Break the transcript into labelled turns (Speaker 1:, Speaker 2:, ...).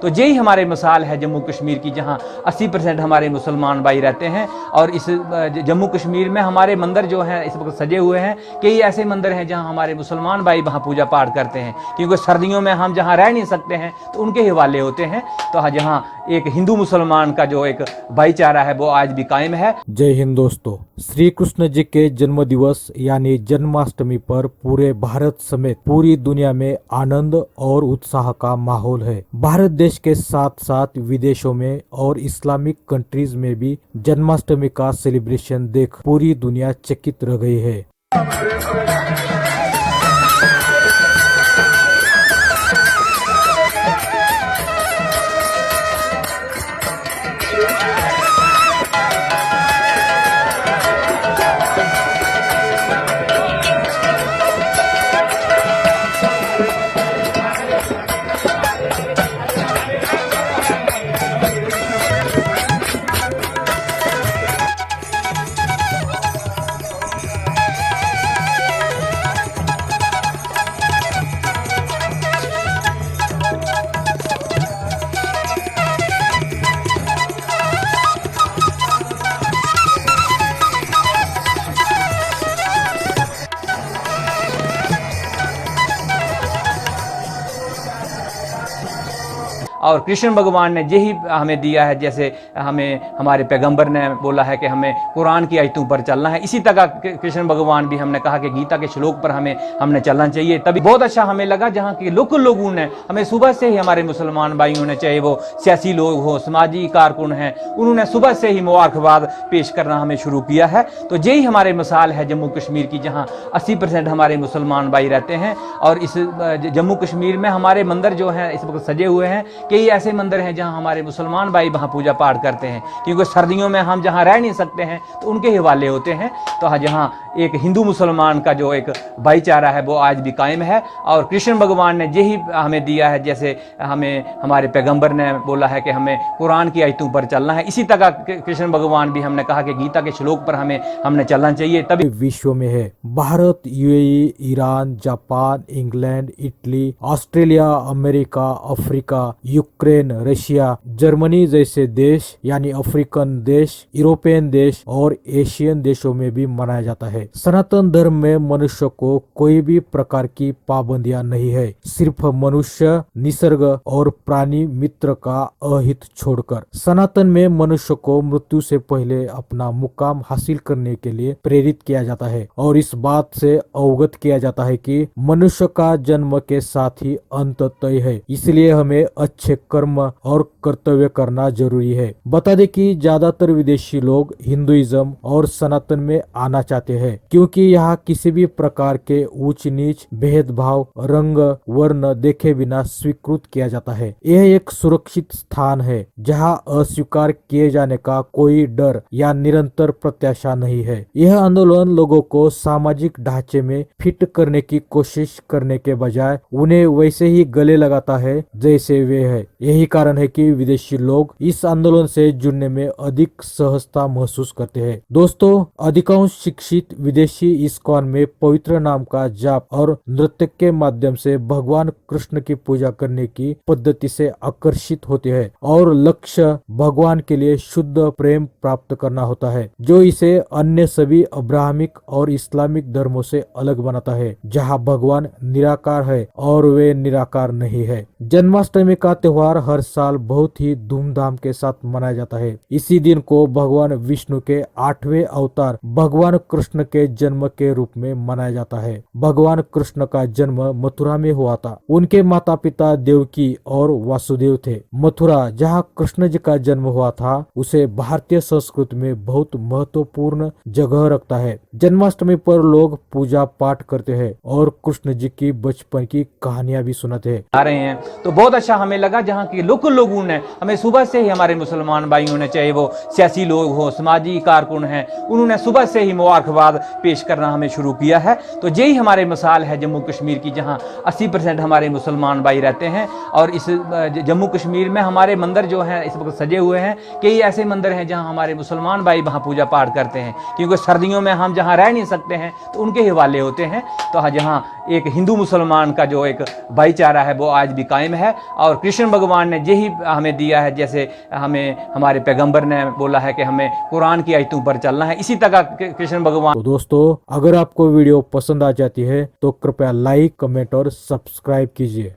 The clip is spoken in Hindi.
Speaker 1: तो यही हमारे मिसाल है जम्मू कश्मीर की, जहाँ 80% हमारे मुसलमान भाई रहते हैं। और इस जम्मू कश्मीर में हमारे मंदिर जो हैं इस वक्त सजे हुए हैं, कई ऐसे मंदिर हैं जहाँ हमारे मुसलमान भाई वहाँ पूजा पाठ करते हैं, क्योंकि सर्दियों में हम जहाँ रह नहीं सकते हैं तो उनके हिवाले होते हैं। तो जहाँ एक हिंदू मुसलमान का जो एक भाईचारा है वो आज भी कायम है।
Speaker 2: जय हिंद दोस्तों, श्री कृष्ण जी के जन्म दिवस यानी जन्माष्टमी पर पूरे भारत समेत पूरी दुनिया में आनंद और उत्साह का माहौल है। भारत देश के साथ साथ विदेशों में और इस्लामिक कंट्रीज में भी जन्माष्टमी का सेलिब्रेशन देख पूरी दुनिया चकित रह गई है।
Speaker 1: और कृष्ण भगवान ने यही हमें दिया है, जैसे हमें हमारे पैगंबर ने बोला है कि हमें कुरान की आयतों पर चलना है, इसी तरह कृष्ण भगवान भी हमने कहा कि गीता के श्लोक पर हमने चलना चाहिए। तभी बहुत अच्छा हमें लगा जहाँ के लोगों ने हमें सुबह से ही, हमारे मुसलमान भाइयों ने, चाहे वो सियासी लोग हो, समाजी कारकुन हैं, उन्होंने सुबह से ही मुबारकबाद पेश करना हमें शुरू किया है। तो यही हमारे मिसाल है जम्मू कश्मीर की, जहाँ 80% हमारे मुसलमान भाई रहते हैं। और इस जम्मू कश्मीर में हमारे मंदिर जो हैं इस वक्त सजे हुए हैं, कई ऐसे मंदिर हैं जहां हमारे मुसलमान भाई वहां पूजा पाठ करते हैं, क्योंकि सर्दियों में हम जहां रह नहीं सकते हैं तो उनके हिवाले होते हैं। तो जहां एक हिंदू मुसलमान का जो एक भाईचारा है वो आज भी कायम है। और कृष्ण भगवान ने यही हमें दिया है, जैसे हमें हमारे पैगंबर ने बोला है कि हमें कुरान की आयतों पर चलना है, इसी तरह कृष्ण भगवान भी हमने कहा कि गीता के श्लोक पर हमने चलना चाहिए। तभी
Speaker 2: विश्व में है Bharat, UAE, Iran, Japan, England, Italy, Australia, America, Africa, Ukraine, Russia, Germany जैसे देश यानी अफ्रीकन देश, यूरोपियन देश और एशियन देशों में भी मनाया जाता है। सनातन धर्म में मनुष्य को कोई भी प्रकार की पाबंदियां नहीं है, सिर्फ मनुष्य, निसर्ग और प्राणी मित्र का अहित छोड़कर। सनातन में मनुष्य को मृत्यु से पहले अपना मुकाम हासिल करने के लिए प्रेरित किया जाता है और इस बात से अवगत किया जाता है कि मनुष्य का जन्म के साथ ही अंत तय है, इसलिए हमें अच्छे कर्म और कर्तव्य करना जरूरी है। बता दें कि ज्यादातर विदेशी लोग हिंदुइज्म और सनातन में आना चाहते हैं, क्योंकि यहाँ किसी भी प्रकार के ऊंच नीच, भेदभाव, रंग, वर्ण देखे बिना स्वीकृत किया जाता है। यह एक सुरक्षित स्थान है जहाँ अस्वीकार किए जाने का कोई डर या निरंतर प्रत्याशा नहीं है। यह आंदोलन लोगों को सामाजिक ढांचे में फिट करने की कोशिश करने के बजाय उन्हें वैसे ही गले लगाता है जैसे वे है। यही कारण है कि विदेशी लोग इस आंदोलन से जुड़ने में अधिक सहजता महसूस करते हैं। दोस्तों, अधिकांश शिक्षित विदेशी इस्कॉन में पवित्र नाम का जाप और नृत्य के माध्यम से भगवान कृष्ण की पूजा करने की पद्धति से आकर्षित होते हैं और लक्ष्य भगवान के लिए शुद्ध प्रेम प्राप्त करना होता है, जो इसे अन्य सभी अब्राहमिक और इस्लामिक धर्मों से अलग बनाता है, जहाँ भगवान निराकार है और वे निराकार नहीं है। जन्माष्टमी का त्योहार हर साल बहुत ही धूमधाम के साथ मनाया जाता है। इसी दिन को भगवान विष्णु के 8वें अवतार भगवान कृष्ण के जन्म के रूप में मनाया जाता है। भगवान कृष्ण का जन्म मथुरा में हुआ था। उनके माता पिता देवकी और वासुदेव थे। मथुरा, जहाँ कृष्ण जी का जन्म हुआ था, उसे भारतीय संस्कृति में बहुत महत्वपूर्ण जगह रखता है। जन्माष्टमी पर लोग पूजा पाठ करते हैं और कृष्ण जी की बचपन की कहानियां भी सुनाते हैं।
Speaker 1: आ रहे हैं तो बहुत अच्छा हमें लगा जहाँ के लोगों ने हमें सुबह से ही, हमारे मुसलमान भाइयों ने, चाहे वो सियासी लोग हो, समाजी कारकुन हैं, उन्होंने सुबह से ही मुबारकबाद बाग पेश करना हमें शुरू किया है। तो यही हमारे मिसाल है जम्मू कश्मीर की, जहाँ 80% हमारे मुसलमान भाई रहते हैं। और इस जम्मू कश्मीर में हमारे मंदिर जो हैं इस वक्त सजे हुए हैं। कई ऐसे मंदिर हैं जहाँ हमारे मुसलमान भाई वहाँ पूजा पाठ करते हैं, क्योंकि सर्दियों में हम जहाँ रह नहीं सकते हैं तो उनके हवाले होते हैं। तो जहाँ एक हिंदू मुसलमान का जो एक भाईचारा है वो आज भी कायम है। और कृष्ण भगवान ने यही हमें दिया है, जैसे हमें हमारे पैगंबर ने बोला है कि हमें कुरान की आयतों पर चलना है, इसी तरह कृष्ण भगवान।
Speaker 2: तो दोस्तों, अगर आपको वीडियो पसंद आ जाती है तो कृपया लाइक, कमेंट और सब्सक्राइब कीजिए।